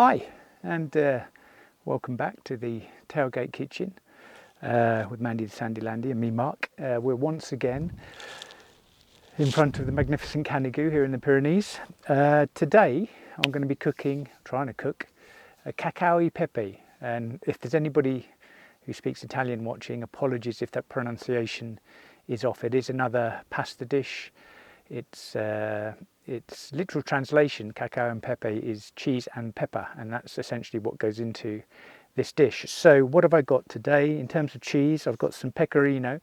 Hi, and welcome back to the Tailgate Kitchen with Mandy the Sandy Landy and me, Mark. We're once again in front of the magnificent Canigou here in the Pyrenees. Today I'm going to be trying to cook a cacio e pepe, and if there's anybody who speaks Italian watching, apologies if that pronunciation is off. It is another pasta dish. Its literal translation, cacio and pepe, is cheese and pepper, and that's essentially what goes into this dish. So what have I got today in terms of cheese? I've got some pecorino,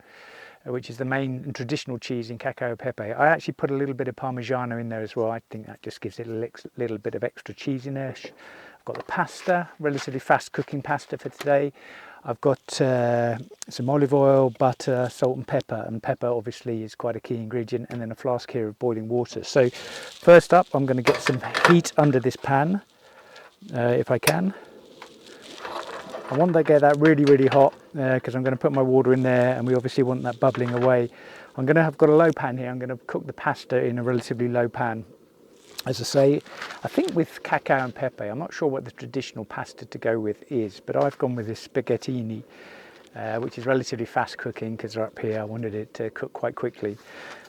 which is the main and traditional cheese in cacio pepe. I actually put a little bit of Parmigiano in there as well. I think that just gives it a little bit of extra cheesiness. I've got the pasta, relatively fast cooking pasta for today. I've got some olive oil, butter, salt and pepper obviously is quite a key ingredient, and then a flask here of boiling water. So first up, I'm going to get some heat under this pan, if I can. I want to get that really hot because I'm going to put my water in there, and we obviously want that bubbling away. I've got a low pan here. I'm going to cook the pasta in a relatively low pan. As I say, I think with cacio and pepe, I'm not sure what the traditional pasta to go with is, but I've gone with this spaghettini, which is relatively fast cooking because they're up here. I wanted it to cook quite quickly.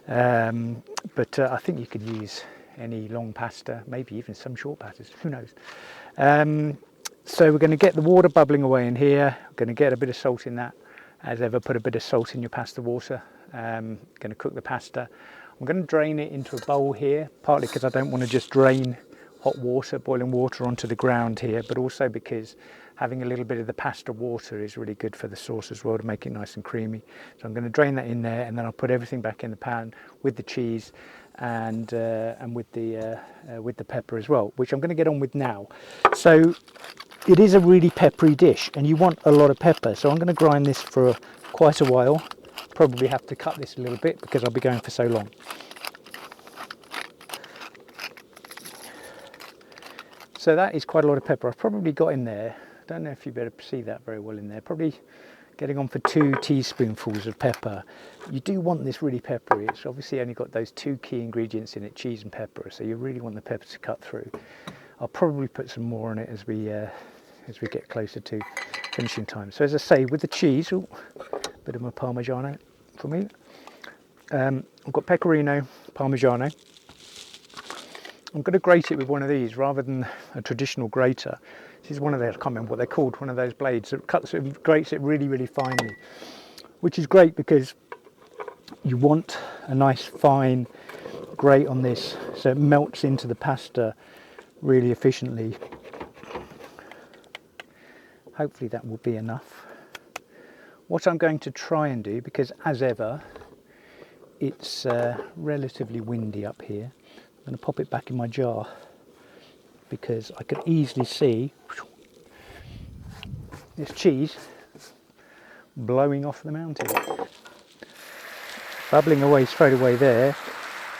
But I think you could use any long pasta, maybe even some short pastas, who knows. So we're going to get the water bubbling away in here. We're going to get a bit of salt in that. As ever, put a bit of salt in your pasta water. Going to cook the pasta. I'm going to drain it into a bowl here, partly because I don't want to just drain hot water, boiling water onto the ground here, but also because having a little bit of the pasta water is really good for the sauce as well to make it nice and creamy. So I'm going to drain that in there, and then I'll put everything back in the pan with the cheese and with the pepper as well, which I'm going to get on with now. So it is a really peppery dish, and you want a lot of pepper. So I'm going to grind this for quite a while. Probably have to cut this a little bit because I'll be going for so long. So that is quite a lot of pepper. I've probably got in there, I don't know if you better see that very well in there, probably getting on for 2 teaspoonfuls of pepper. You do want this really peppery. It's obviously only got those 2 key ingredients in it, cheese and pepper, so you really want the pepper to cut through. I'll probably put some more on it as we get closer to finishing time. So as I say, with the cheese, bit of my Parmigiano for me. I've got pecorino, Parmigiano. I'm going to grate it with one of these rather than a traditional grater. This is one of those, I can't remember what they're called, one of those blades that grates it really finely, which is great because you want a nice fine grate on this so it melts into the pasta really efficiently. Hopefully that will be enough. What I'm going to try and do, because as ever it's relatively windy up here, I'm going to pop it back in my jar because I could easily see this cheese blowing off the mountain, bubbling away straight away there.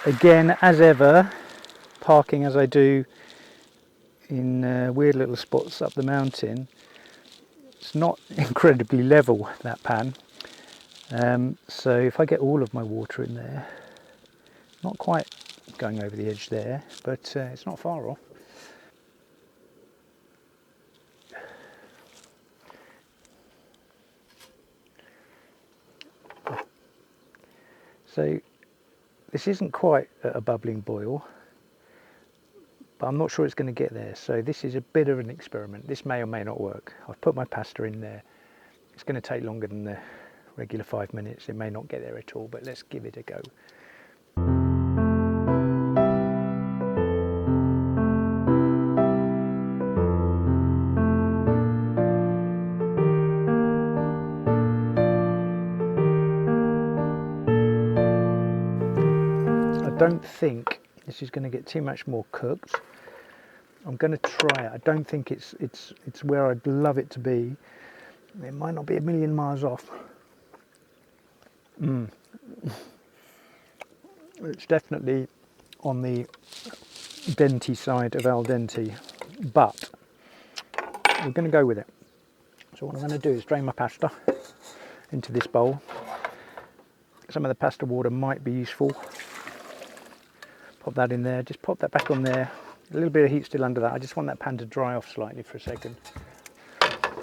Again, as ever, parking as I do in weird little spots up the mountain. It's not incredibly level, that pan, so if I get all of my water in there, not quite going over the edge there, but it's not far off. So this isn't quite at a bubbling boil, but I'm not sure it's going to get there, so this is a bit of an experiment. This may or may not work. I've put my pasta in there. It's going to take longer than the regular 5 minutes. It may not get there at all, but let's give it a go. I don't think this is going to get too much more cooked. I'm going to try it. I don't think it's where I'd love it to be. It might not be a million miles off. It's definitely on the dente side of al dente, but we're going to go with it. So what I'm going to do is drain my pasta into this bowl. Some of the pasta water might be useful. Pop that in there, just pop that back on there. A little bit of heat still under that. I just want that pan to dry off slightly for a second.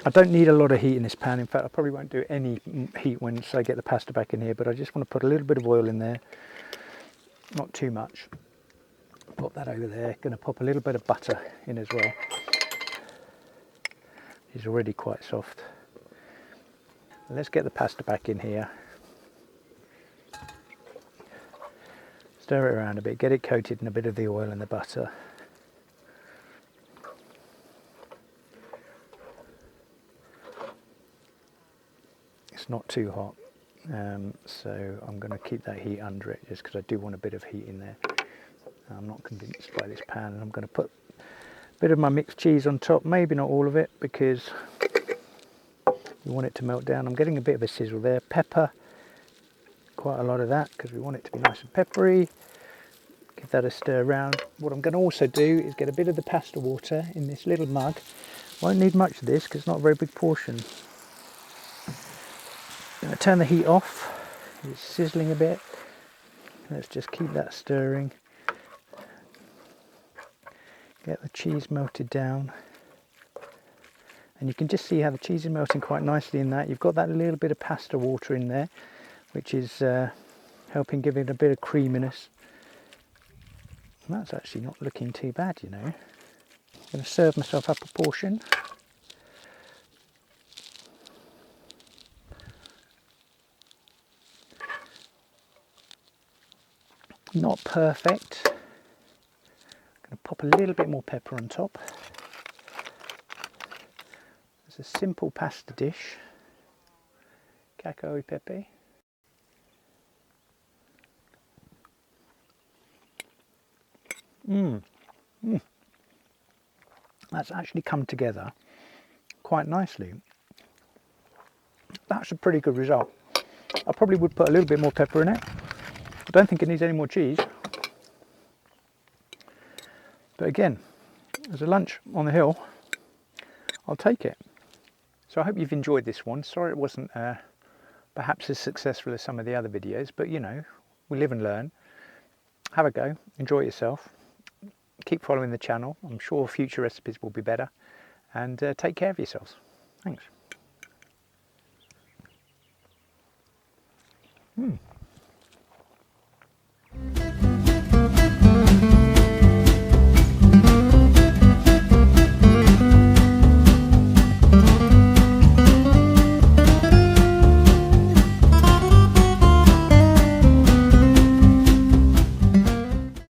I don't need a lot of heat in this pan. In fact, I probably won't do any heat once I get the pasta back in here, but I just want to put a little bit of oil in there. Not too much. Pop that over there. Going to pop a little bit of butter in as well. It's already quite soft. Let's get the pasta back in here. Stir it around a bit, get it coated in a bit of the oil and the butter. It's not too hot, so I'm going to keep that heat under it just because I do want a bit of heat in there. I'm not convinced by this pan, and I'm going to put a bit of my mixed cheese on top, maybe not all of it because we want it to melt down. I'm getting a bit of a sizzle there. Pepper, quite a lot of that because we want it to be nice and peppery. Give that a stir around. What I'm going to also do is get a bit of the pasta water in this little mug. Won't need much of this because it's not a very big portion. I'm going to turn the heat off. It's sizzling a bit. Let's just keep that stirring. Get the cheese melted down. And you can just see how the cheese is melting quite nicely in that. You've got that little bit of pasta water in there, which is helping give it a bit of creaminess. And that's actually not looking too bad, you know. I'm going to serve myself up a portion. Not perfect. I'm going to pop a little bit more pepper on top. It's a simple pasta dish. Cacio e pepe. That's actually come together quite nicely. That's a pretty good result. I probably would put a little bit more pepper in it. I don't think it needs any more cheese. But again, as a lunch on the hill, I'll take it. So I hope you've enjoyed this one. Sorry it wasn't perhaps as successful as some of the other videos, but you know, we live and learn. Have a go, enjoy it yourself. Keep following the channel. I'm sure future recipes will be better. And take care of yourselves. Thanks.